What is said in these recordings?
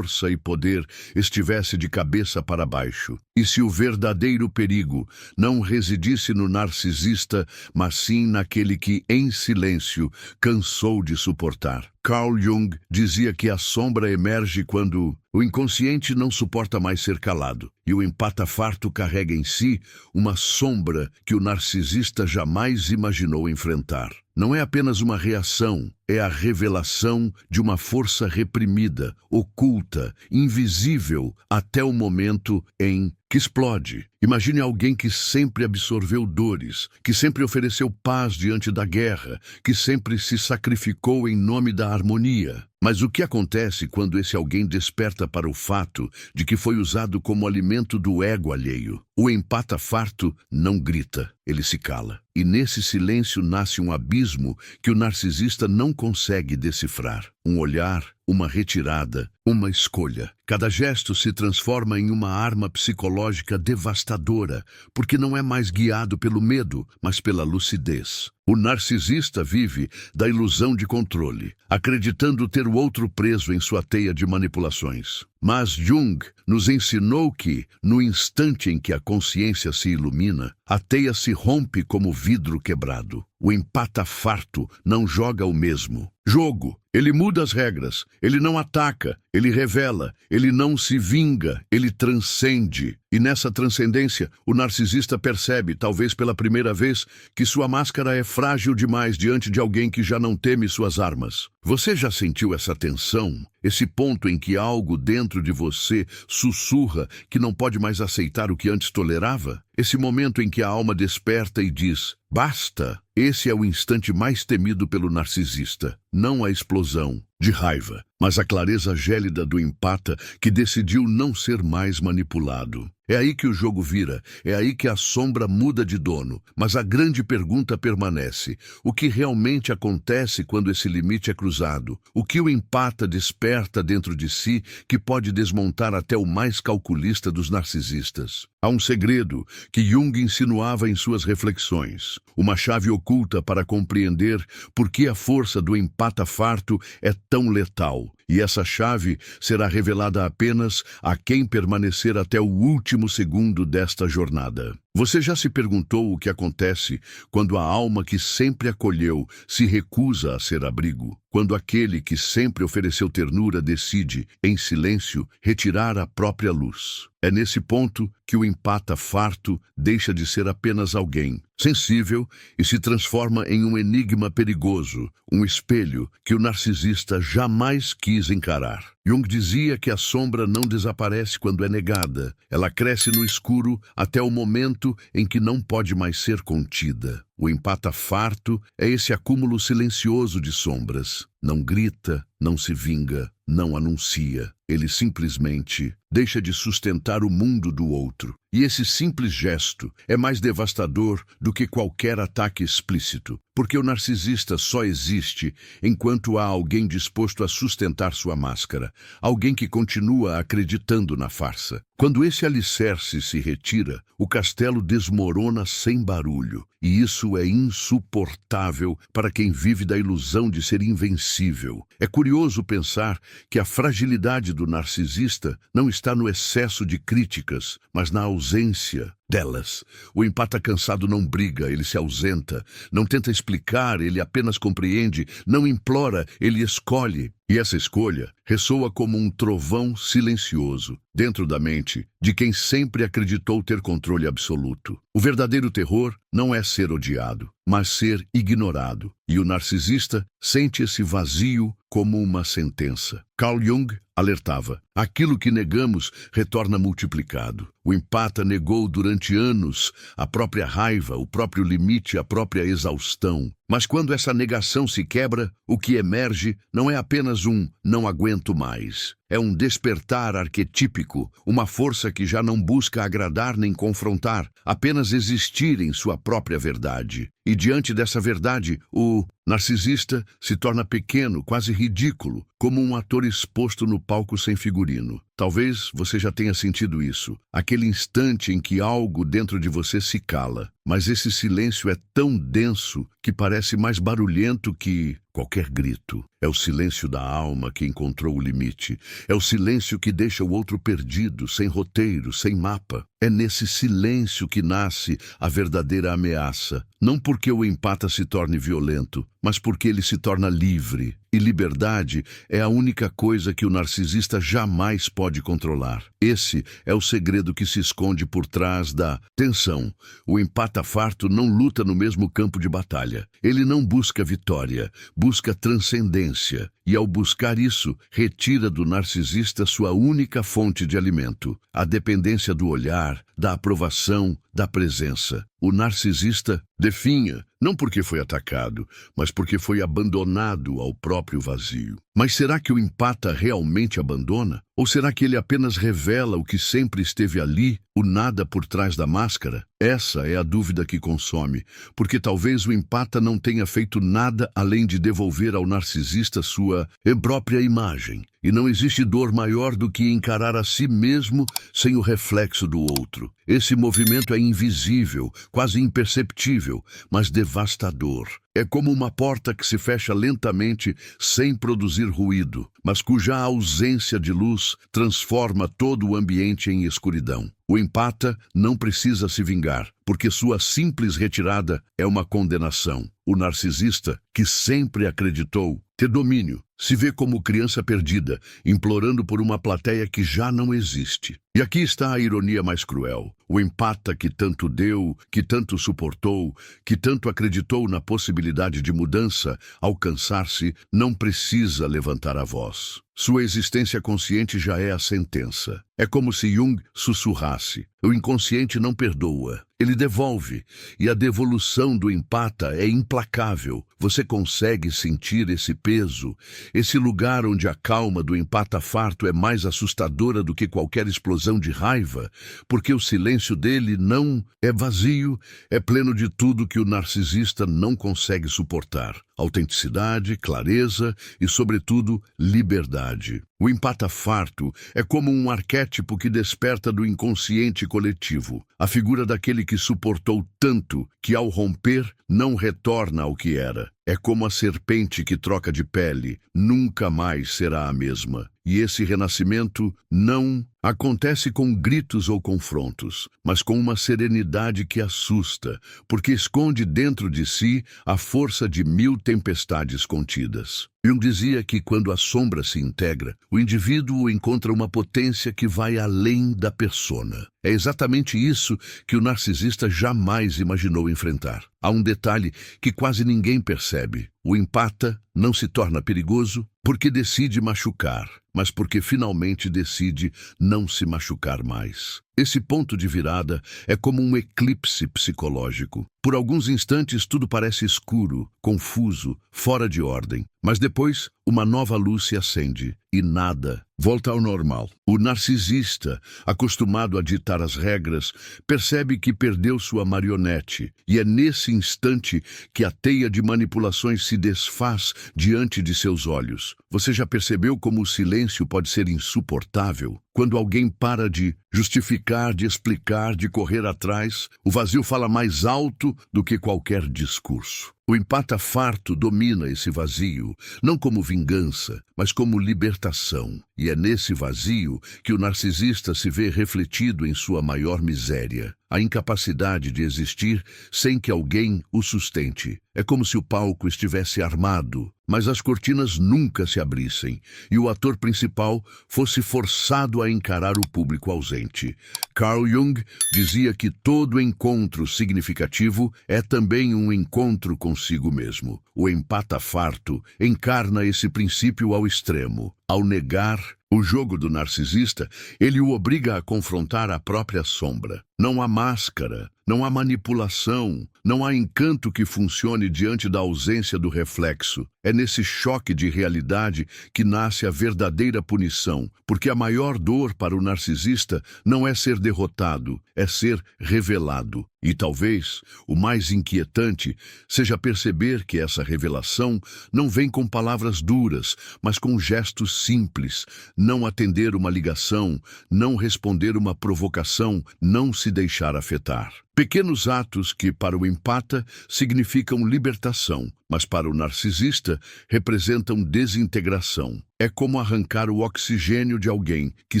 força e poder estivesse de cabeça para baixo. E se o verdadeiro perigo não residisse no narcisista, mas sim naquele que, em silêncio, cansou de suportar. Carl Jung dizia que a sombra emerge quando o inconsciente não suporta mais ser calado, e o empata farto carrega em si uma sombra que o narcisista jamais imaginou enfrentar. Não é apenas uma reação, é a revelação de uma força reprimida, oculta, invisível, até o momento em que explode. Imagine alguém que sempre absorveu dores, que sempre ofereceu paz diante da guerra, que sempre se sacrificou em nome da harmonia. Mas o que acontece quando esse alguém desperta para o fato de que foi usado como alimento do ego alheio? O empata farto não grita, ele se cala. E nesse silêncio nasce um abismo que o narcisista não consegue decifrar. Um olhar, uma retirada, uma escolha. Cada gesto se transforma em uma arma psicológica devastadora, porque não é mais guiado pelo medo, mas pela lucidez. O narcisista vive da ilusão de controle, acreditando ter o outro preso em sua teia de manipulações. Mas Jung nos ensinou que, no instante em que a consciência se ilumina, a teia se rompe como vidro quebrado. O empata farto não joga o mesmo jogo. Ele muda as regras, ele não ataca, ele revela, ele não se vinga, ele transcende. E nessa transcendência, o narcisista percebe, talvez pela primeira vez, que sua máscara é frágil demais diante de alguém que já não teme suas armas. Você já sentiu essa tensão? Esse ponto em que algo dentro de você sussurra que não pode mais aceitar o que antes tolerava? Esse momento em que a alma desperta e diz, basta! Esse é o instante mais temido pelo narcisista. Não a explosão de raiva, mas a clareza gélida do empata que decidiu não ser mais manipulado. É aí que o jogo vira, é aí que a sombra muda de dono. Mas a grande pergunta permanece. O que realmente acontece quando esse limite é cruzado? O que o empata desperta dentro de si que pode desmontar até o mais calculista dos narcisistas? Há um segredo que Jung insinuava em suas reflexões. Uma chave oculta para compreender por que a força do empata farto é tão letal. E essa chave será revelada apenas a quem permanecer até o último segundo desta jornada. Você já se perguntou o que acontece quando a alma que sempre acolheu se recusa a ser abrigo? Quando aquele que sempre ofereceu ternura decide, em silêncio, retirar a própria luz. É nesse ponto que o empata farto deixa de ser apenas alguém sensível e se transforma em um enigma perigoso, um espelho que o narcisista jamais quis encarar. Jung dizia que a sombra não desaparece quando é negada. Ela cresce no escuro até o momento em que não pode mais ser contida. O empata farto é esse acúmulo silencioso de sombras. Não grita, não se vinga, não anuncia. Ele simplesmente deixa de sustentar o mundo do outro. E esse simples gesto é mais devastador do que qualquer ataque explícito, porque o narcisista só existe enquanto há alguém disposto a sustentar sua máscara, alguém que continua acreditando na farsa. Quando esse alicerce se retira, o castelo desmorona sem barulho, e isso é insuportável para quem vive da ilusão de ser invencível. É curioso pensar que a fragilidade do narcisista não está no excesso de críticas, mas na ausência delas. O empata cansado não briga, ele se ausenta. Não tenta explicar, ele apenas compreende. Não implora, ele escolhe. E essa escolha ressoa como um trovão silencioso dentro da mente de quem sempre acreditou ter controle absoluto. O verdadeiro terror não é ser odiado, mas ser ignorado. E o narcisista sente esse vazio como uma sentença. Carl Jung alertava: aquilo que negamos retorna multiplicado. O empata negou durante anos a própria raiva, o próprio limite, a própria exaustão. Mas quando essa negação se quebra, o que emerge não é apenas um não aguento mais. É um despertar arquetípico, uma força que já não busca agradar nem confrontar, apenas existir em sua própria verdade. E diante dessa verdade, o narcisista se torna pequeno, quase ridículo, como um ator exposto no palco sem figurino. Talvez você já tenha sentido isso, aquele instante em que algo dentro de você se cala, mas esse silêncio é tão denso que parece mais barulhento que qualquer grito. É o silêncio da alma que encontrou o limite. É o silêncio que deixa o outro perdido, sem roteiro, sem mapa. É nesse silêncio que nasce a verdadeira ameaça. Não porque o empata se torne violento, mas porque ele se torna livre. E liberdade é a única coisa que o narcisista jamais pode controlar. Esse é o segredo que se esconde por trás da tensão. O empata farto não luta no mesmo campo de batalha. Ele não busca vitória, busca transcendência. E ao buscar isso, retira do narcisista sua única fonte de alimento, a dependência do olhar, da aprovação, da presença. O narcisista definha, não porque foi atacado, mas porque foi abandonado ao próprio vazio. Mas será que o empata realmente abandona? Ou será que ele apenas revela o que sempre esteve ali, o nada por trás da máscara? Essa é a dúvida que consome, porque talvez o empata não tenha feito nada além de devolver ao narcisista sua própria imagem. E não existe dor maior do que encarar a si mesmo sem o reflexo do outro. Esse movimento é invisível, quase imperceptível, mas devastador. É como uma porta que se fecha lentamente, sem produzir ruído, mas cuja ausência de luz transforma todo o ambiente em escuridão. O empata não precisa se vingar, porque sua simples retirada é uma condenação. O narcisista, que sempre acreditou ter domínio, se vê como criança perdida, implorando por uma plateia que já não existe. E aqui está a ironia mais cruel. O empata que tanto deu, que tanto suportou, que tanto acreditou na possibilidade de mudança, alcançar-se, não precisa levantar a voz. Sua existência consciente já é a sentença. É como se Jung sussurrasse. O inconsciente não perdoa, ele devolve. E a devolução do empata é implacável. Você consegue sentir esse peso, esse lugar onde a calma do empata farto é mais assustadora do que qualquer explosão de raiva, porque o silêncio dele não é vazio, é pleno de tudo que o narcisista não consegue suportar. Autenticidade, clareza e, sobretudo, liberdade. O empata farto é como um arquétipo que desperta do inconsciente coletivo, a figura daquele que suportou tanto que, ao romper, não retorna ao que era. É como a serpente que troca de pele, nunca mais será a mesma. E esse renascimento não acontece com gritos ou confrontos, mas com uma serenidade que assusta, porque esconde dentro de si a força de 1000 tempestades contidas. Jung dizia que quando a sombra se integra, o indivíduo encontra uma potência que vai além da persona. É exatamente isso que o narcisista jamais imaginou enfrentar. Há um detalhe que quase ninguém percebe. O empata não se torna perigoso porque decide machucar, mas porque finalmente decide não se machucar mais. Esse ponto de virada é como um eclipse psicológico. Por alguns instantes tudo parece escuro, confuso, fora de ordem. Mas depois, uma nova luz se acende e nada volta ao normal. O narcisista, acostumado a ditar as regras, percebe que perdeu sua marionete. E é nesse instante que a teia de manipulações se desfaz diante de seus olhos. Você já percebeu como o silêncio pode ser insuportável? Quando alguém para de justificar, de explicar, de correr atrás, o vazio fala mais alto do que qualquer discurso. O empata farto domina esse vazio, não como vingança, mas como libertação. E é nesse vazio que o narcisista se vê refletido em sua maior miséria, a incapacidade de existir sem que alguém o sustente. É como se o palco estivesse armado, mas as cortinas nunca se abrissem e o ator principal fosse forçado a encarar o público ausente. Carl Jung dizia que todo encontro significativo é também um encontro consigo mesmo. O empata farto encarna esse princípio ao extremo. Ao negar o jogo do narcisista, ele o obriga a confrontar a própria sombra. Não há máscara, não há manipulação, não há encanto que funcione diante da ausência do reflexo. É nesse choque de realidade que nasce a verdadeira punição, porque a maior dor para o narcisista não é ser derrotado, é ser revelado. E talvez o mais inquietante seja perceber que essa revelação não vem com palavras duras, mas com gestos simples. Não atender uma ligação, não responder uma provocação, não se deixar afetar. Pequenos atos que, para o empata, significam libertação, mas para o narcisista representam desintegração. É como arrancar o oxigênio de alguém que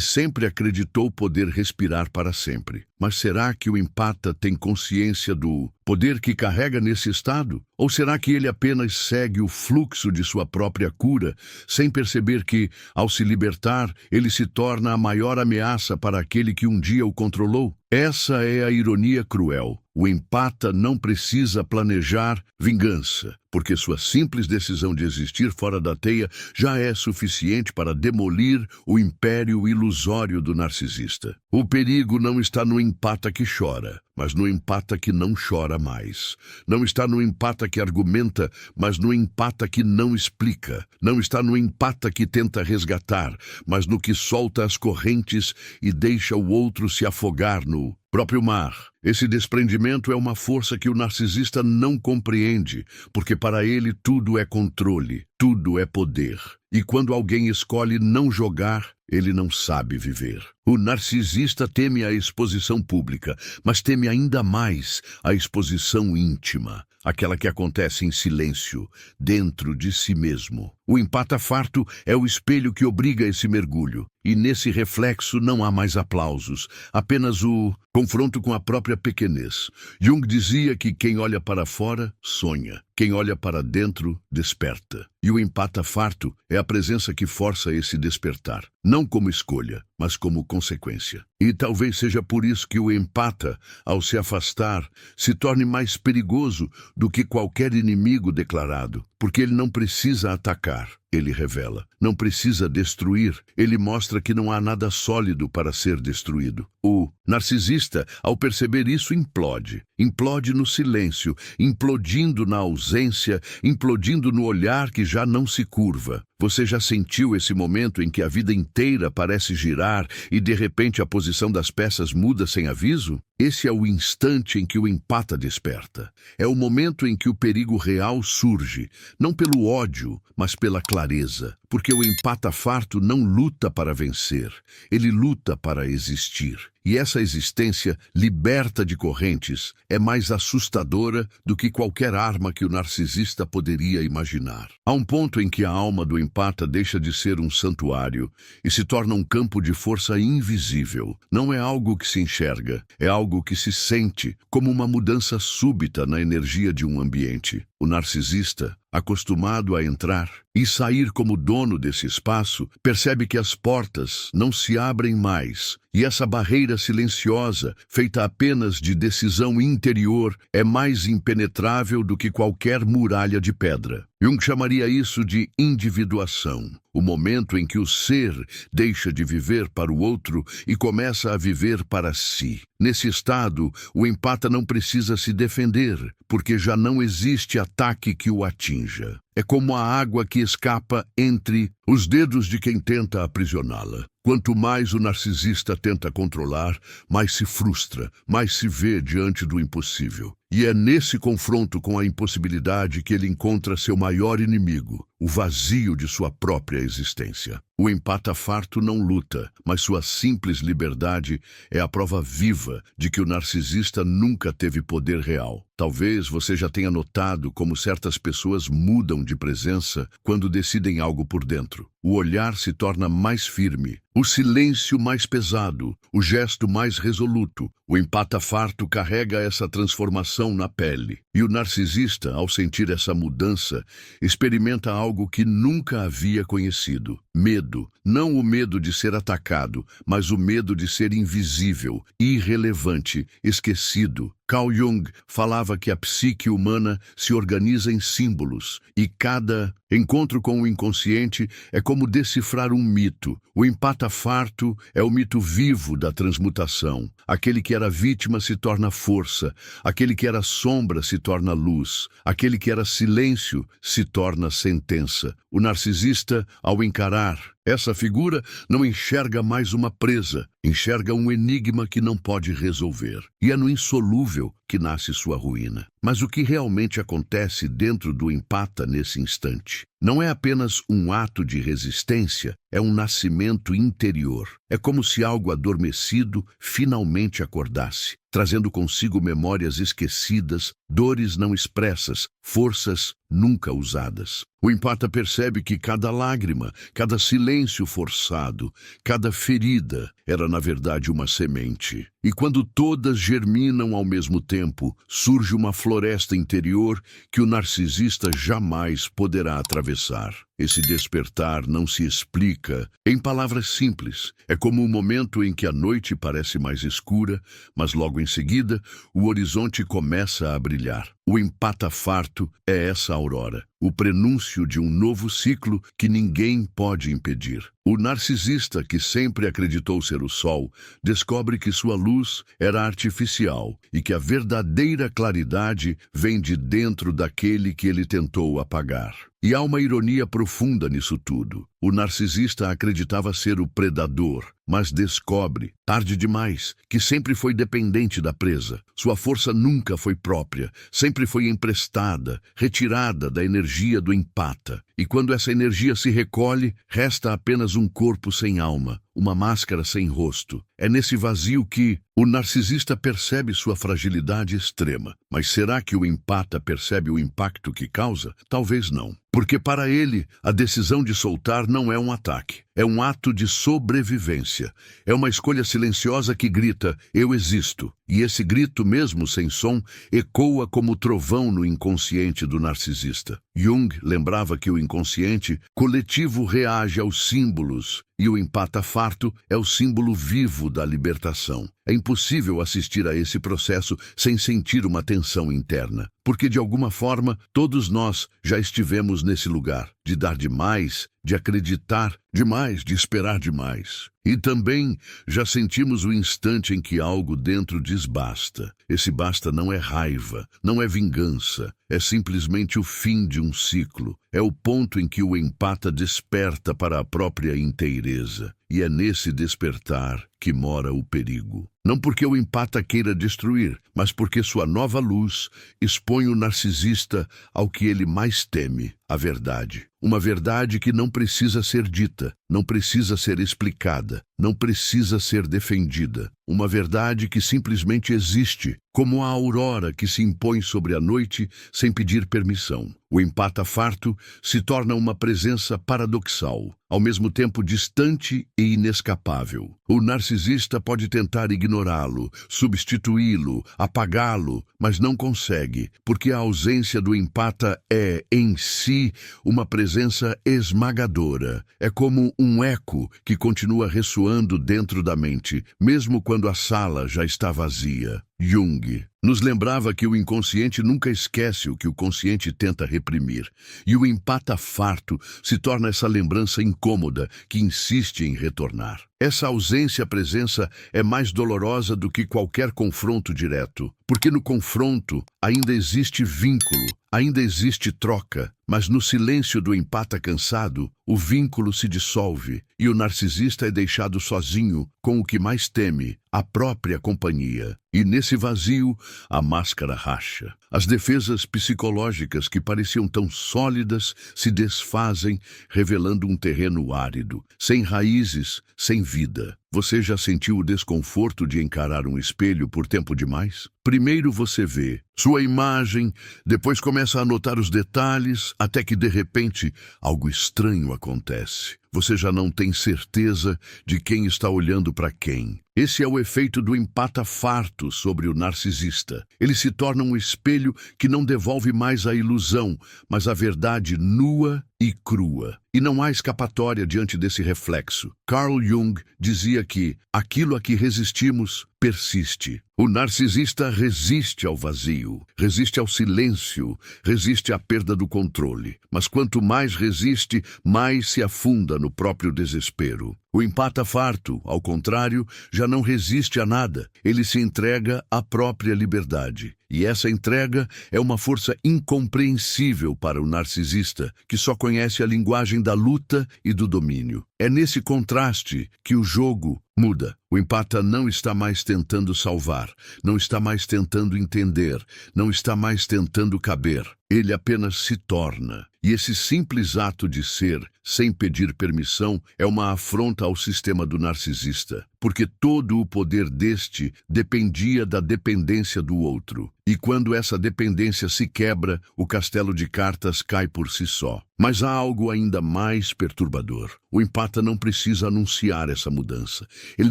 sempre acreditou poder respirar para sempre. Mas será que o empata tem consciência do poder que carrega nesse estado? Ou será que ele apenas segue o fluxo de sua própria cura, sem perceber que, ao se libertar, ele se torna a maior ameaça para aquele que um dia o controlou? Essa é a ironia cruel. O empata não precisa planejar vingança, porque sua simples decisão de existir fora da teia já é suficiente para demolir o império ilusório do narcisista. O perigo não está no empata que chora, mas no empata que não chora mais. Não está no empata que argumenta, mas no empata que não explica. Não está no empata que tenta resgatar, mas no que solta as correntes e deixa o outro se afogar no próprio mar. Esse desprendimento é uma força que o narcisista não compreende, porque para ele tudo é controle, tudo é poder. E quando alguém escolhe não jogar, ele não sabe viver. O narcisista teme a exposição pública, mas teme ainda mais a exposição íntima, aquela que acontece em silêncio, dentro de si mesmo. O empata farto é o espelho que obriga esse mergulho, e nesse reflexo não há mais aplausos, apenas o confronto com a própria pequenez. Jung dizia que quem olha para fora, sonha. Quem olha para dentro, desperta. E o empata farto é a presença que força esse despertar, não como escolha, mas como consequência. E talvez seja por isso que o empata, ao se afastar, se torne mais perigoso do que qualquer inimigo declarado, porque ele não precisa atacar, ele revela. Não precisa destruir, ele mostra que não há nada sólido para ser destruído. O narcisista, ao perceber isso, implode. Implode no silêncio, implodindo na ausência, implodindo no olhar que já não se curva. Você já sentiu esse momento em que a vida inteira parece girar e de repente a posição das peças muda sem aviso? Esse é o instante em que o empata desperta. É o momento em que o perigo real surge, não pelo ódio, mas pela clareza. Porque o empata farto não luta para vencer, ele luta para existir. E essa existência, liberta de correntes, é mais assustadora do que qualquer arma que o narcisista poderia imaginar. Há um ponto em que a alma do empata deixa de ser um santuário e se torna um campo de força invisível. Não é algo que se enxerga, é algo que se sente, como uma mudança súbita na energia de um ambiente. O narcisista, acostumado a entrar e sair como dono desse espaço, percebe que as portas não se abrem mais, e essa barreira silenciosa, feita apenas de decisão interior, é mais impenetrável do que qualquer muralha de pedra. Jung chamaria isso de individuação, o momento em que o ser deixa de viver para o outro e começa a viver para si. Nesse estado, o empata não precisa se defender, porque já não existe ataque que o atinja. É como a água que escapa entre os dedos de quem tenta aprisioná-la. Quanto mais o narcisista tenta controlar, mais se frustra, mais se vê diante do impossível. E é nesse confronto com a impossibilidade que ele encontra seu maior inimigo, o vazio de sua própria existência. O empata farto não luta, mas sua simples liberdade é a prova viva de que o narcisista nunca teve poder real. Talvez você já tenha notado como certas pessoas mudam de presença quando decidem algo por dentro. O olhar se torna mais firme, o silêncio mais pesado, o gesto mais resoluto. O empata farto carrega essa transformação na pele. E o narcisista, ao sentir essa mudança, experimenta algo que nunca havia conhecido. Medo. Não o medo de ser atacado, mas o medo de ser invisível, irrelevante, esquecido. Carl Jung falava que a psique humana se organiza em símbolos, e cada encontro com o inconsciente é como decifrar um mito. O empata farto é o mito vivo da transmutação. Aquele que era vítima se torna força, aquele que era sombra se torna luz, aquele que era silêncio se torna sentença. O narcisista, ao encarar Essa figura não enxerga mais uma presa, enxerga um enigma que não pode resolver. E é no insolúvel que nasce sua ruína. Mas o que realmente acontece dentro do empata nesse instante? Não é apenas um ato de resistência, é um nascimento interior. É como se algo adormecido finalmente acordasse, trazendo consigo memórias esquecidas, dores não expressas, forças nunca usadas. O empata percebe que cada lágrima, cada silêncio forçado, cada ferida era na verdade uma semente. E quando todas germinam ao mesmo tempo, surge uma floresta interior que o narcisista jamais poderá atravessar. Esse despertar não se explica em palavras simples. É como o momento em que a noite parece mais escura, mas logo em seguida o horizonte começa a brilhar. O empata farto é essa aurora, o prenúncio de um novo ciclo que ninguém pode impedir. O narcisista, que sempre acreditou ser o sol, descobre que sua luz era artificial e que a verdadeira claridade vem de dentro daquele que ele tentou apagar. E há uma ironia profunda nisso tudo. O narcisista acreditava ser o predador, mas descobre, tarde demais, que sempre foi dependente da presa. Sua força nunca foi própria, sempre foi emprestada, retirada da energia do empata. E quando essa energia se recolhe, resta apenas um corpo sem alma, uma máscara sem rosto. É nesse vazio que o narcisista percebe sua fragilidade extrema. Mas será que o empata percebe o impacto que causa? Talvez não. Porque para ele, a decisão de soltar não é um ataque. É um ato de sobrevivência. É uma escolha silenciosa que grita, eu existo. E esse grito, mesmo sem som, ecoa como trovão no inconsciente do narcisista. Jung lembrava que o inconsciente coletivo reage aos símbolos, e o empata farto é o símbolo vivo da libertação. É impossível assistir a esse processo sem sentir uma tensão interna, porque de alguma forma todos nós já estivemos nesse lugar, de dar demais, de acreditar demais, de esperar demais. E também já sentimos o instante em que algo dentro diz basta. Esse basta não é raiva, não é vingança, é simplesmente o fim de um ciclo. É o ponto em que o empata desperta para a própria inteireza. E é nesse despertar que mora o perigo. Não porque o empata queira destruir, mas porque sua nova luz expõe o narcisista ao que ele mais teme, a verdade. Uma verdade que não precisa ser dita, não precisa ser explicada, não precisa ser defendida. Uma verdade que simplesmente existe, como a aurora que se impõe sobre a noite sem pedir permissão. O empata farto se torna uma presença paradoxal, ao mesmo tempo distante e inescapável. O narcisista pode tentar ignorá-lo, substituí-lo, apagá-lo, mas não consegue, porque a ausência do empata é, em si, uma presença esmagadora. É como um eco que continua ressoando dentro da mente, mesmo quando a sala já está vazia. Jung nos lembrava que o inconsciente nunca esquece o que o consciente tenta reprimir, e o empata farto se torna essa lembrança incômoda que insiste em retornar. Essa ausência-presença é mais dolorosa do que qualquer confronto direto, porque no confronto ainda existe vínculo, ainda existe troca, mas no silêncio do empata cansado, o vínculo se dissolve e o narcisista é deixado sozinho com o que mais teme, a própria companhia. E nesse vazio, a máscara racha. As defesas psicológicas que pareciam tão sólidas se desfazem, revelando um terreno árido, sem raízes, sem vida. Você já sentiu o desconforto de encarar um espelho por tempo demais? Primeiro você vê sua imagem, depois começa a notar os detalhes, até que de repente algo estranho acontece. Você já não tem certeza de quem está olhando para quem. Esse é o efeito do empata farto sobre o narcisista. Ele se torna um espelho que não devolve mais a ilusão, mas a verdade nua e crua. E não há escapatória diante desse reflexo. Carl Jung dizia que aquilo a que resistimos persiste. O narcisista resiste ao vazio, resiste ao silêncio, resiste à perda do controle. Mas quanto mais resiste, mais se afunda no próprio desespero. O empata farto, ao contrário, já não resiste a nada. Ele se entrega à própria liberdade. E essa entrega é uma força incompreensível para o narcisista, que só conhece a linguagem da luta e do domínio. É nesse contraste que o jogo muda. O empata não está mais tentando salvar, não está mais tentando entender, não está mais tentando caber. Ele apenas se torna. E esse simples ato de ser, sem pedir permissão, é uma afronta ao sistema do narcisista, porque todo o poder deste dependia da dependência do outro. E quando essa dependência se quebra, o castelo de cartas cai por si só. Mas há algo ainda mais perturbador. O empata não precisa anunciar essa mudança. Ele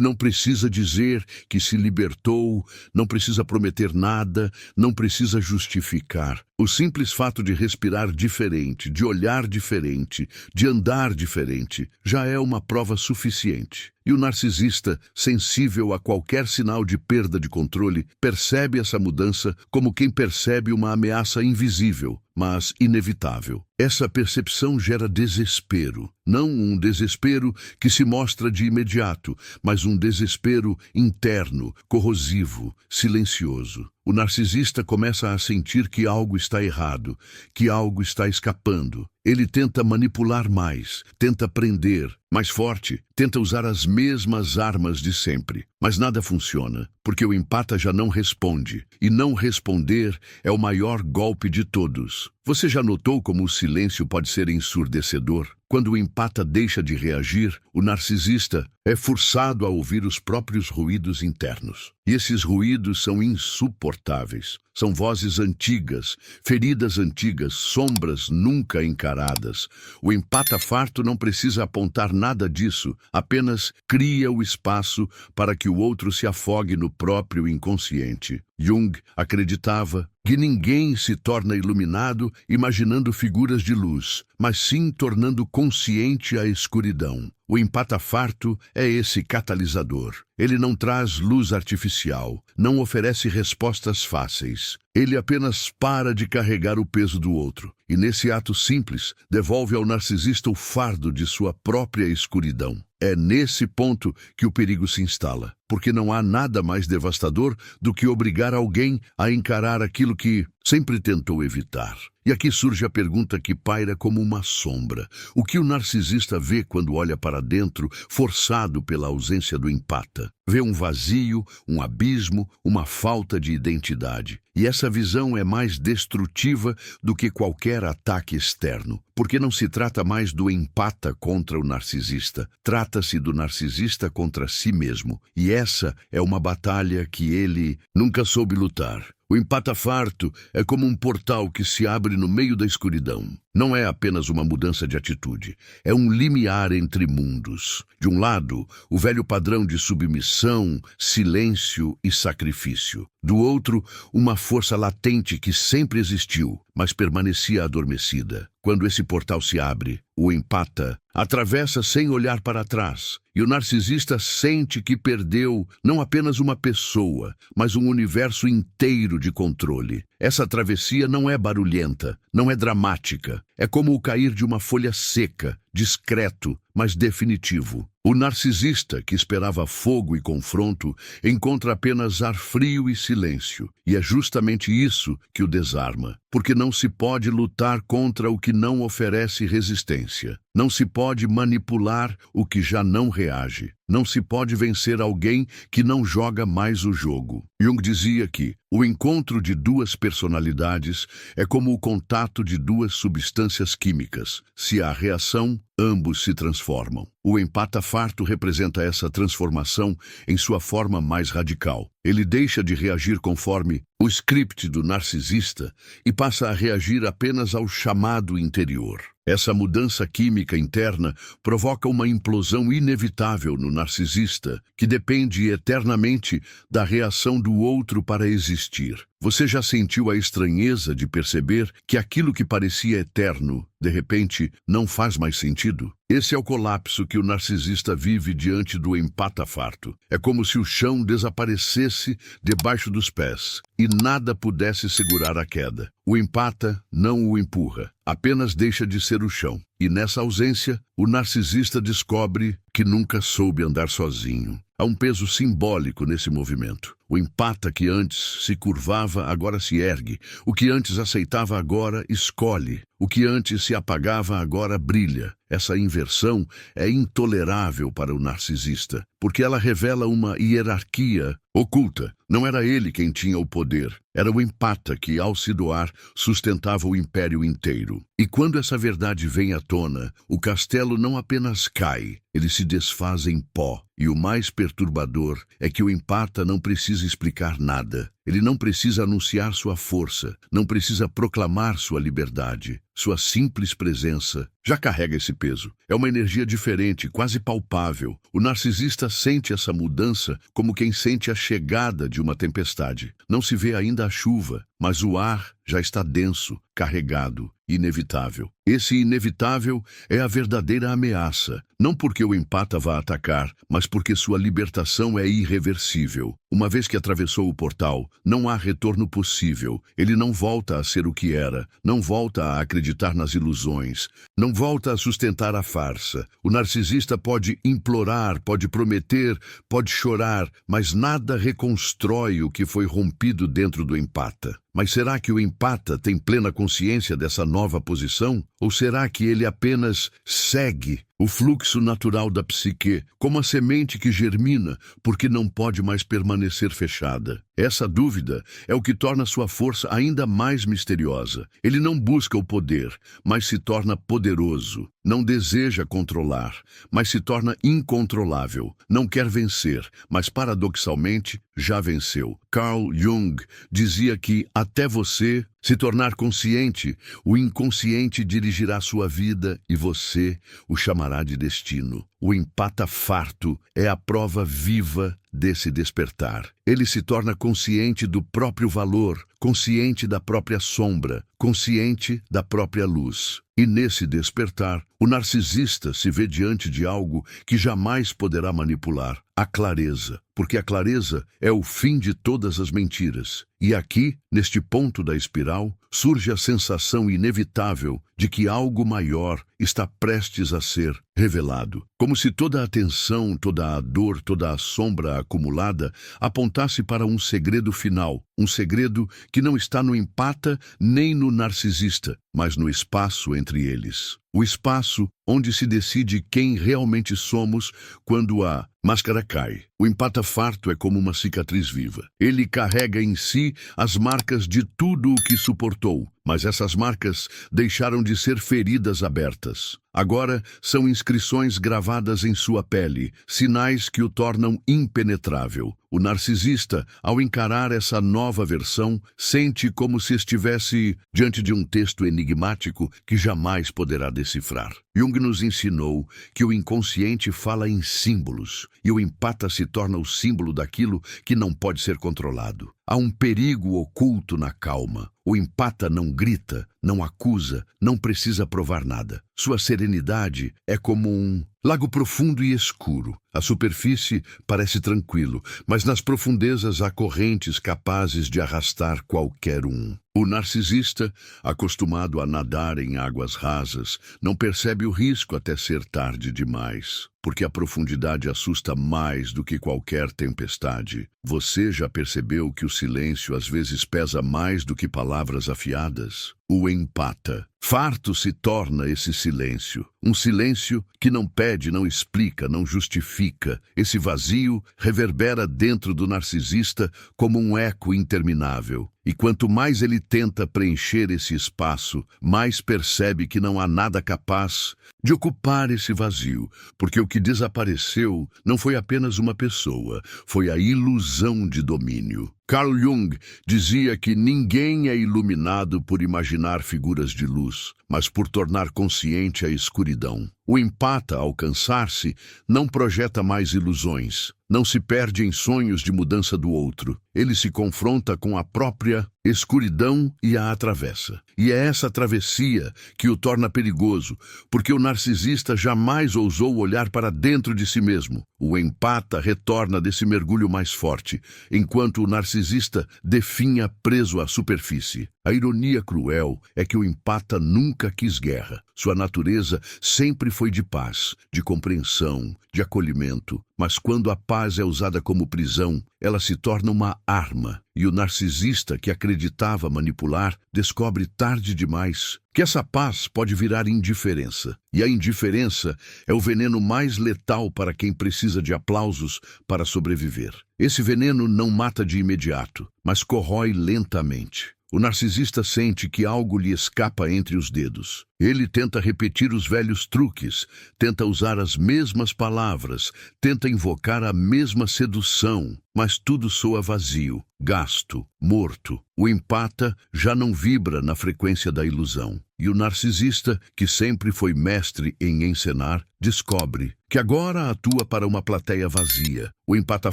não precisa dizer que se libertou, não precisa prometer nada, não precisa justificar. O simples fato de respirar diferente, de olhar diferente, de andar diferente, já é uma prova suficiente. E o narcisista, sensível a qualquer sinal de perda de controle, percebe essa mudança como quem percebe uma ameaça invisível, mas inevitável. Essa percepção gera desespero. Não um desespero que se mostra de imediato, mas um desespero interno, corrosivo, silencioso. O narcisista começa a sentir que algo está errado, que algo está escapando. Ele tenta manipular mais, tenta prender mais forte, tenta usar as mesmas armas de sempre. Mas nada funciona, porque o empata já não responde. E não responder é o maior golpe de todos. Você já notou como o silêncio pode ser ensurdecedor? Quando o empata deixa de reagir, o narcisista é forçado a ouvir os próprios ruídos internos. E esses ruídos são insuportáveis. São vozes antigas, feridas antigas, sombras nunca encaradas. O empata farto não precisa apontar nada disso, apenas cria o espaço para que o outro se afogue no próprio inconsciente. Jung acreditava que ninguém se torna iluminado imaginando figuras de luz, mas sim tornando consciente a escuridão. O empata farto é esse catalisador. Ele não traz luz artificial, não oferece respostas fáceis. Ele apenas para de carregar o peso do outro. E nesse ato simples, devolve ao narcisista o fardo de sua própria escuridão. É nesse ponto que o perigo se instala, porque não há nada mais devastador do que obrigar alguém a encarar aquilo que sempre tentou evitar. E aqui surge a pergunta que paira como uma sombra. O que o narcisista vê quando olha para dentro, forçado pela ausência do empata? Vê um vazio, um abismo, uma falta de identidade. E essa visão é mais destrutiva do que qualquer ataque externo, porque não se trata mais do empata contra o narcisista, trata-se do narcisista contra si mesmo. E essa é uma batalha que ele nunca soube lutar. O empata farto é como um portal que se abre no meio da escuridão. Não é apenas uma mudança de atitude, é um limiar entre mundos. De um lado, o velho padrão de submissão, silêncio e sacrifício. Do outro, uma força latente que sempre existiu, mas permanecia adormecida. Quando esse portal se abre, o empata atravessa sem olhar para trás, e o narcisista sente que perdeu não apenas uma pessoa, mas um universo inteiro de controle. Essa travessia não é barulhenta, não é dramática. É como o cair de uma folha seca, discreto, mas definitivo. O narcisista, que esperava fogo e confronto, encontra apenas ar frio e silêncio. E é justamente isso que o desarma, porque não se pode lutar contra o que não oferece resistência. Não se pode manipular o que já não reage. Não se pode vencer alguém que não joga mais o jogo. Jung dizia que o encontro de duas personalidades é como o contato de duas substâncias químicas. Se há reação, ambos se transformam. O empata farto representa essa transformação em sua forma mais radical. Ele deixa de reagir conforme o script do narcisista e passa a reagir apenas ao chamado interior. Essa mudança química interna provoca uma implosão inevitável no narcisista, que depende eternamente da reação do outro para existir. Você já sentiu a estranheza de perceber que aquilo que parecia eterno, de repente, não faz mais sentido? sentido. Esse é o colapso que o narcisista vive diante do empata farto. É como se o chão desaparecesse debaixo dos pés e nada pudesse segurar a queda. O empata não o empurra, apenas deixa de ser o chão. E nessa ausência, o narcisista descobre que nunca soube andar sozinho. Há um peso simbólico nesse movimento. O empata que antes se curvava, agora se ergue. O que antes aceitava, agora escolhe. O que antes se apagava, agora brilha. Essa inversão é intolerável para o narcisista, porque ela revela uma hierarquia oculta. Não era ele quem tinha o poder, era o empata que, ao se doar, sustentava o império inteiro. E quando essa verdade vem à tona, o castelo não apenas cai, ele se desfaz em pó. E o mais perturbador é que o empata não precisa explicar nada. Ele não precisa anunciar sua força, não precisa proclamar sua liberdade. Sua simples presença já carrega esse peso. É uma energia diferente, quase palpável. O narcisista sente essa mudança como quem sente a chegada de uma tempestade. Não se vê ainda a chuva, mas o ar já está denso, carregado, inevitável. Esse inevitável é a verdadeira ameaça, não porque o empata vá atacar, mas porque sua libertação é irreversível. Uma vez que atravessou o portal, não há retorno possível. Ele não volta a ser o que era, não volta a acreditar nas ilusões, não volta a sustentar a farsa. O narcisista pode implorar, pode prometer, pode chorar, mas nada reconstrói o que foi rompido dentro do empata. Mas será que o empata tem plena consciência dessa nova posição? Ou será que ele apenas segue o fluxo natural da psique, como a semente que germina, porque não pode mais permanecer fechada? Essa dúvida é o que torna sua força ainda mais misteriosa. Ele não busca o poder, mas se torna poderoso. Não deseja controlar, mas se torna incontrolável. Não quer vencer, mas paradoxalmente já venceu. Carl Jung dizia que até você se tornar consciente, o inconsciente dirigirá sua vida e você o chamará de destino. O empata farto é a prova viva desse despertar. Ele se torna consciente do próprio valor, consciente da própria sombra, consciente da própria luz. E nesse despertar, o narcisista se vê diante de algo que jamais poderá manipular: a clareza. Porque a clareza é o fim de todas as mentiras. E aqui, neste ponto da espiral, surge a sensação inevitável de que algo maior está prestes a ser revelado. Como se toda a tensão, toda a dor, toda a sombra acumulada apontasse para um segredo final. Um segredo que não está no empata nem no narcisista, mas no espaço entre eles. O espaço onde se decide quem realmente somos quando a máscara cai. O empata farto é como uma cicatriz viva. Ele carrega em si as marcas de tudo o que suportou, mas essas marcas deixaram de ser feridas abertas. Agora são inscrições gravadas em sua pele, sinais que o tornam impenetrável. O narcisista, ao encarar essa nova versão, sente como se estivesse diante de um texto enigmático que jamais poderá decifrar. Jung nos ensinou que o inconsciente fala em símbolos, e o empata se torna o símbolo daquilo que não pode ser controlado. Há um perigo oculto na calma. O empata não grita, não acusa, não precisa provar nada. Sua serenidade é como um lago profundo e escuro. A superfície parece tranquilo, mas nas profundezas há correntes capazes de arrastar qualquer um. O narcisista, acostumado a nadar em águas rasas, não percebe o risco até ser tarde demais, porque a profundidade assusta mais do que qualquer tempestade. Você já percebeu que o silêncio às vezes pesa mais do que palavras afiadas? O empata farto se torna esse silêncio. Um silêncio que não pede, não explica, não justifica. Esse vazio reverbera dentro do narcisista como um eco interminável. E quanto mais ele tenta preencher esse espaço, mais percebe que não há nada capaz de ocupar esse vazio, porque o que desapareceu não foi apenas uma pessoa, foi a ilusão de domínio. Carl Jung dizia que ninguém é iluminado por imaginar figuras de luz, mas por tornar consciente a escuridão. O empata, ao cansar-se, não projeta mais ilusões, não se perde em sonhos de mudança do outro. Ele se confronta com a própria escuridão e a atravessa. E é essa travessia que o torna perigoso, porque o narcisista jamais ousou olhar para dentro de si mesmo. O empata retorna desse mergulho mais forte, enquanto o narcisista definha preso à superfície. A ironia cruel é que o empata nunca quis guerra. Sua natureza sempre foi de paz, de compreensão, de acolhimento. Mas quando a paz é usada como prisão, ela se torna uma arma. E o narcisista que acreditava manipular descobre tarde demais que essa paz pode virar indiferença. E a indiferença é o veneno mais letal para quem precisa de aplausos para sobreviver. Esse veneno não mata de imediato, mas corrói lentamente. O narcisista sente que algo lhe escapa entre os dedos. Ele tenta repetir os velhos truques, tenta usar as mesmas palavras, tenta invocar a mesma sedução, mas tudo soa vazio, gasto, morto. O empata já não vibra na frequência da ilusão. E o narcisista, que sempre foi mestre em encenar, descobre que agora atua para uma plateia vazia. O empata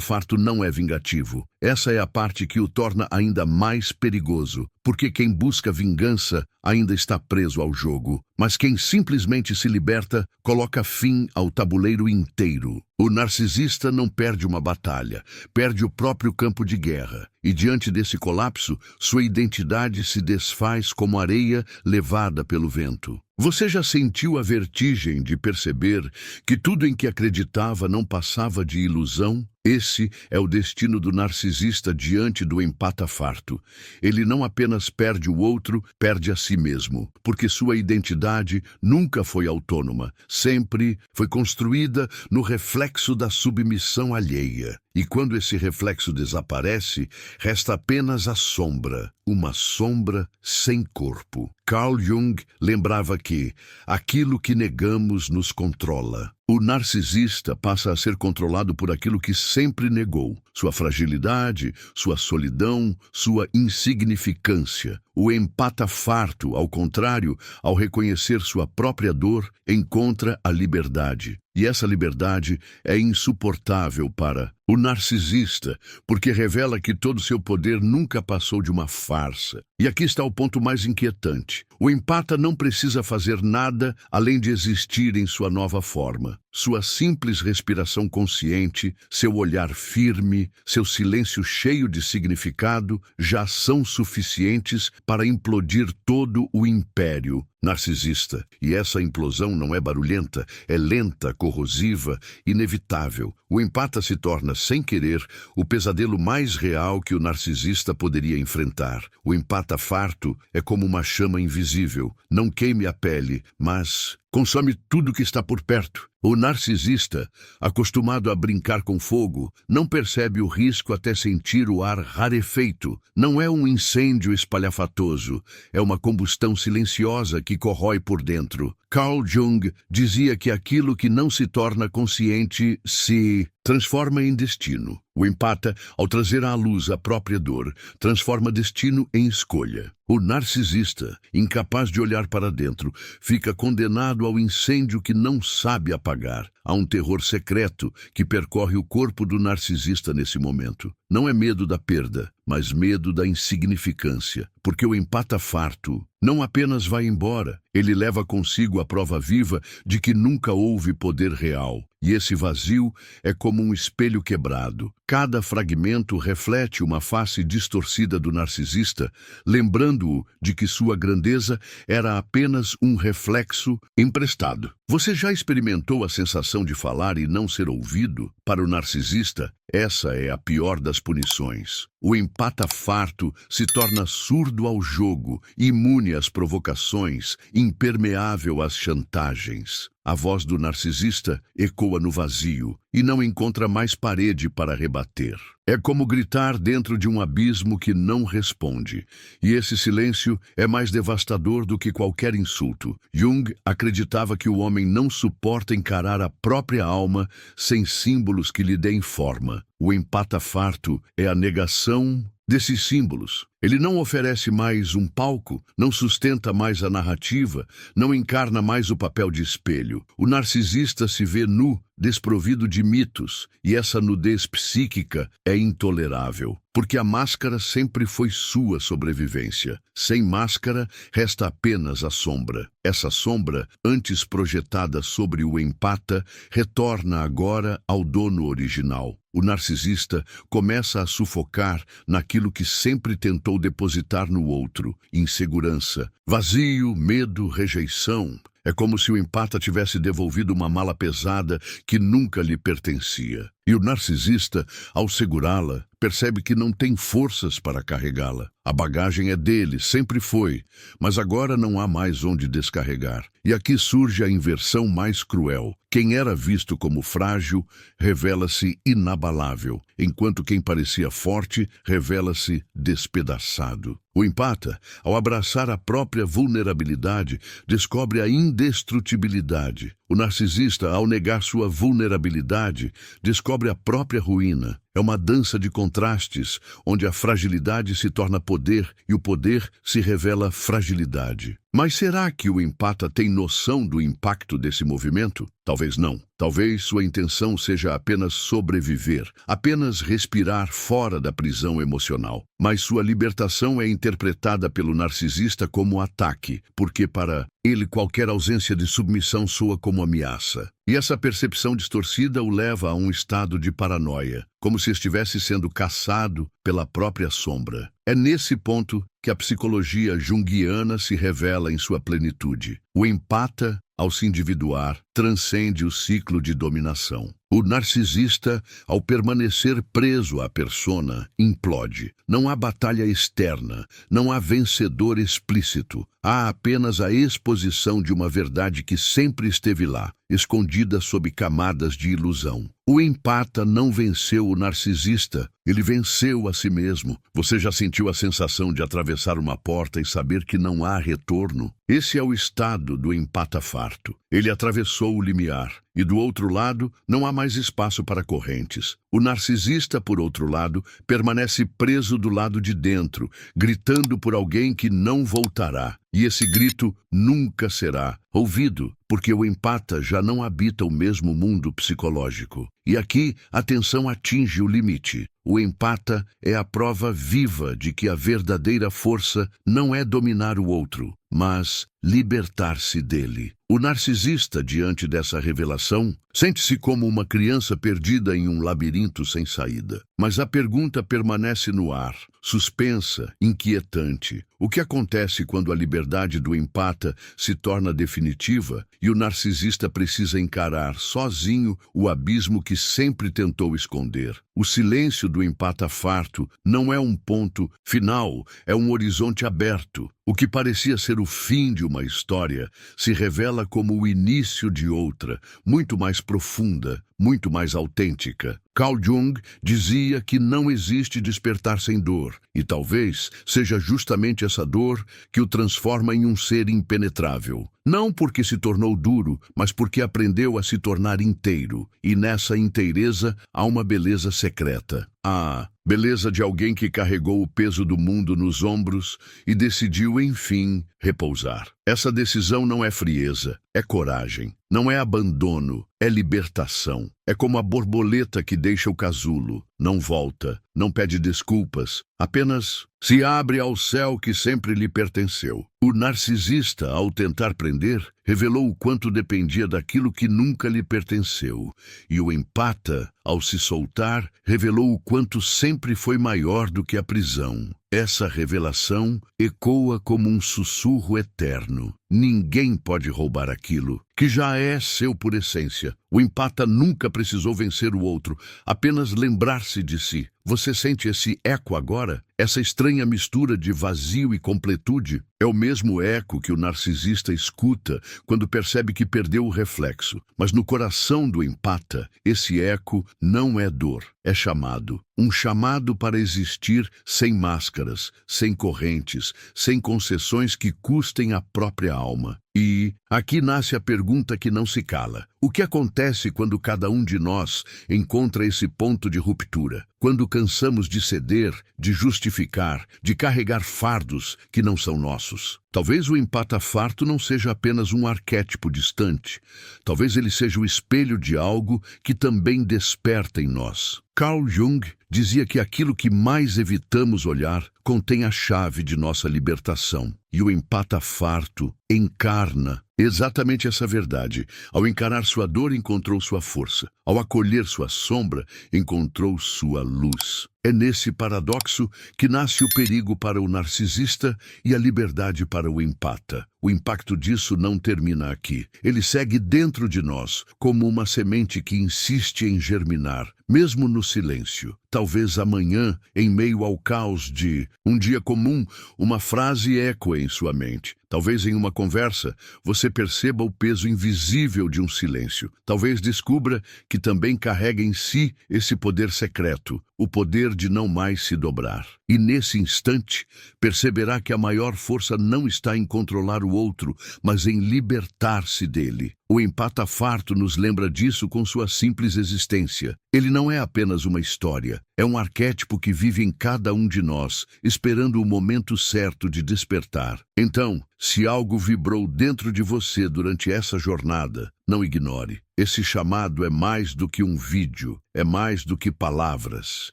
farto não é vingativo. Essa é a parte que o torna ainda mais perigoso, porque quem busca vingança ainda está preso ao jogo. Mas quem simplesmente se liberta, coloca fim ao tabuleiro inteiro. O narcisista não perde uma batalha, perde o próprio campo de guerra. E diante desse colapso, sua identidade se desfaz como areia levada pelo vento. Você já sentiu a vertigem de perceber que tudo em que acreditava não passava de ilusão? Esse é o destino do narcisista diante do empata farto. Ele não apenas perde o outro, perde a si mesmo, porque sua identidade nunca foi autônoma, sempre foi construída no reflexo da submissão alheia. E quando esse reflexo desaparece, resta apenas a sombra, uma sombra sem corpo. Carl Jung lembrava que aquilo que negamos nos controla. O narcisista passa a ser controlado por aquilo que sempre negou: sua fragilidade, sua solidão, sua insignificância. O empata farto, ao contrário, ao reconhecer sua própria dor, encontra a liberdade. E essa liberdade é insuportável para o narcisista, porque revela que todo seu poder nunca passou de uma farsa. E aqui está o ponto mais inquietante. O empata não precisa fazer nada além de existir em sua nova forma. Sua simples respiração consciente, seu olhar firme, seu silêncio cheio de significado já são suficientes para implodir todo o império narcisista. E essa implosão não é barulhenta, é lenta, corrosiva, inevitável. O empata se torna, sem querer, o pesadelo mais real que o narcisista poderia enfrentar. O empata farto é como uma chama invisível. Não queime a pele, mas consome tudo que está por perto. O narcisista, acostumado a brincar com fogo, não percebe o risco até sentir o ar rarefeito. Não é um incêndio espalhafatoso, é uma combustão silenciosa que corrói por dentro. Carl Jung dizia que aquilo que não se torna consciente se transforma em destino. O empata, ao trazer à luz a própria dor, transforma destino em escolha. O narcisista, incapaz de olhar para dentro, fica condenado ao incêndio que não sabe apagar. Há um terror secreto que percorre o corpo do narcisista nesse momento. Não é medo da perda, mas medo da insignificância, porque o empata farto não apenas vai embora, ele leva consigo a prova viva de que nunca houve poder real. E esse vazio é como um espelho quebrado. Cada fragmento reflete uma face distorcida do narcisista, lembrando-o de que sua grandeza era apenas um reflexo emprestado. Você já experimentou a sensação de falar e não ser ouvido? Para o narcisista, essa é a pior das punições. O empata farto se torna surdo ao jogo, imune às provocações, impermeável às chantagens. A voz do narcisista ecoa no vazio e não encontra mais parede para rebater. É como gritar dentro de um abismo que não responde. E esse silêncio é mais devastador do que qualquer insulto. Jung acreditava que o homem não suporta encarar a própria alma sem símbolos que lhe deem forma. O empata farto é a negação desses símbolos. Ele não oferece mais um palco, não sustenta mais a narrativa, não encarna mais o papel de espelho. O narcisista se vê nu, desprovido de mitos, e essa nudez psíquica é intolerável, porque a máscara sempre foi sua sobrevivência. Sem máscara, resta apenas a sombra. Essa sombra, antes projetada sobre o empata, retorna agora ao dono original. O narcisista começa a sufocar naquilo que sempre tentou depositar no outro: insegurança, vazio, medo, rejeição. É como se o empata tivesse devolvido uma mala pesada que nunca lhe pertencia. E o narcisista, ao segurá-la, percebe que não tem forças para carregá-la. A bagagem é dele, sempre foi, mas agora não há mais onde descarregar. E aqui surge a inversão mais cruel. Quem era visto como frágil revela-se inabalável, enquanto quem parecia forte revela-se despedaçado. O empata, ao abraçar a própria vulnerabilidade, descobre a indestrutibilidade. O narcisista, ao negar sua vulnerabilidade, descobre a própria ruína. É uma dança de contrastes, onde a fragilidade se torna poder e o poder se revela fragilidade. Mas será que o empata tem noção do impacto desse movimento? Talvez não. Talvez sua intenção seja apenas sobreviver, apenas respirar fora da prisão emocional. Mas sua libertação é interpretada pelo narcisista como ataque, porque para ele qualquer ausência de submissão soa como ameaça. E essa percepção distorcida o leva a um estado de paranoia, como se estivesse sendo caçado pela própria sombra. É nesse ponto que a psicologia junguiana se revela em sua plenitude. O empata, ao se individuar, transcende o ciclo de dominação. O narcisista, ao permanecer preso à persona, implode. Não há batalha externa, não há vencedor explícito. Há apenas a exposição de uma verdade que sempre esteve lá, escondida sob camadas de ilusão. O empata não venceu o narcisista, ele venceu a si mesmo. Você já sentiu a sensação de atravessar uma porta e saber que não há retorno? Esse é o estado do empata farto. Ele atravessou o limiar, e do outro lado não há mais espaço para correntes. O narcisista, por outro lado, permanece preso do lado de dentro, gritando por alguém que não voltará. E esse grito nunca será ouvido, porque o empata já não habita o mesmo mundo psicológico. E aqui a tensão atinge o limite. O empata é a prova viva de que a verdadeira força não é dominar o outro, mas libertar-se dele. O narcisista, diante dessa revelação, sente-se como uma criança perdida em um labirinto sem saída. Mas a pergunta permanece no ar, suspensa, inquietante. O que acontece quando a liberdade do empata se torna definitiva e o narcisista precisa encarar sozinho o abismo que sempre tentou esconder? O silêncio do empata farto não é um ponto final, é um horizonte aberto. O que parecia ser o fim de uma história se revela como o início de outra, muito mais profunda, muito mais autêntica. Carl Jung dizia que não existe despertar sem dor, e talvez seja justamente essa dor que o transforma em um ser impenetrável. Não porque se tornou duro, mas porque aprendeu a se tornar inteiro, e nessa inteireza há uma beleza secreta. A beleza de alguém que carregou o peso do mundo nos ombros e decidiu, enfim, repousar. Essa decisão não é frieza, é coragem. Não é abandono, é libertação. É como a borboleta que deixa o casulo, não volta, não pede desculpas, apenas se abre ao céu que sempre lhe pertenceu. O narcisista, ao tentar prender, revelou o quanto dependia daquilo que nunca lhe pertenceu. E o empata, ao se soltar, revelou o quanto sempre foi maior do que a prisão. Essa revelação ecoa como um sussurro eterno. Ninguém pode roubar aquilo que já é seu por essência. O empata nunca precisou vencer o outro, apenas lembrar-se de si. Você sente esse eco agora? Essa estranha mistura de vazio e completude? É o mesmo eco que o narcisista escuta quando percebe que perdeu o reflexo. Mas no coração do empata, esse eco não é dor, é chamado. Um chamado para existir sem máscaras, sem correntes, sem concessões que custem a própria alma. E aqui nasce a pergunta que não se cala. O que acontece quando cada um de nós encontra esse ponto de ruptura? Quando cansamos de ceder, de justificar, de carregar fardos que não são nossos. Talvez o empata-farto não seja apenas um arquétipo distante. Talvez ele seja o espelho de algo que também desperta em nós. Carl Jung dizia que aquilo que mais evitamos olhar contém a chave de nossa libertação. E o empata-farto encarna exatamente essa verdade. Ao encarar sua dor, encontrou sua força. Ao acolher sua sombra, encontrou sua luz. É nesse paradoxo que nasce o perigo para o narcisista e a liberdade para o empata. O impacto disso não termina aqui. Ele segue dentro de nós, como uma semente que insiste em germinar, mesmo no silêncio. Talvez amanhã, em meio ao caos de um dia comum, uma frase ecoe em sua mente. Talvez em uma conversa, você perceba o peso invisível de um silêncio. Talvez descubra que também carrega em si esse poder secreto, o poder de não mais se dobrar. E nesse instante, perceberá que a maior força não está em controlar o outro, mas em libertar-se dele. O empata-farto nos lembra disso com sua simples existência. Ele não é apenas uma história, é um arquétipo que vive em cada um de nós, esperando o momento certo de despertar. Então, se algo vibrou dentro de você durante essa jornada, não ignore. Esse chamado é mais do que um vídeo, é mais do que palavras.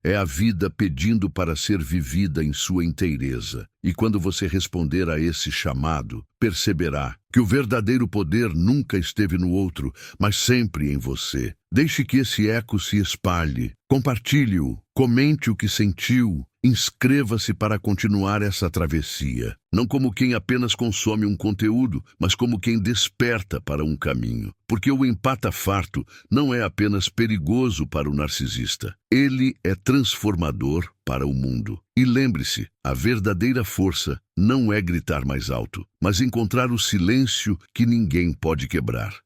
É a vida pedindo para ser vivida em sua inteireza. E quando você responder a esse chamado, perceberá que o verdadeiro poder nunca esteve no outro, mas sempre em você. Deixe que esse eco se espalhe. Compartilhe-o, comente o que sentiu, inscreva-se para continuar essa travessia. Não como quem apenas consome um conteúdo, mas como quem desperta para um caminho. Porque o empata-farto não é apenas perigoso para o narcisista. Ele é transformador para o mundo. E lembre-se, a verdadeira força não é gritar mais alto, mas encontrar o silêncio que ninguém pode quebrar.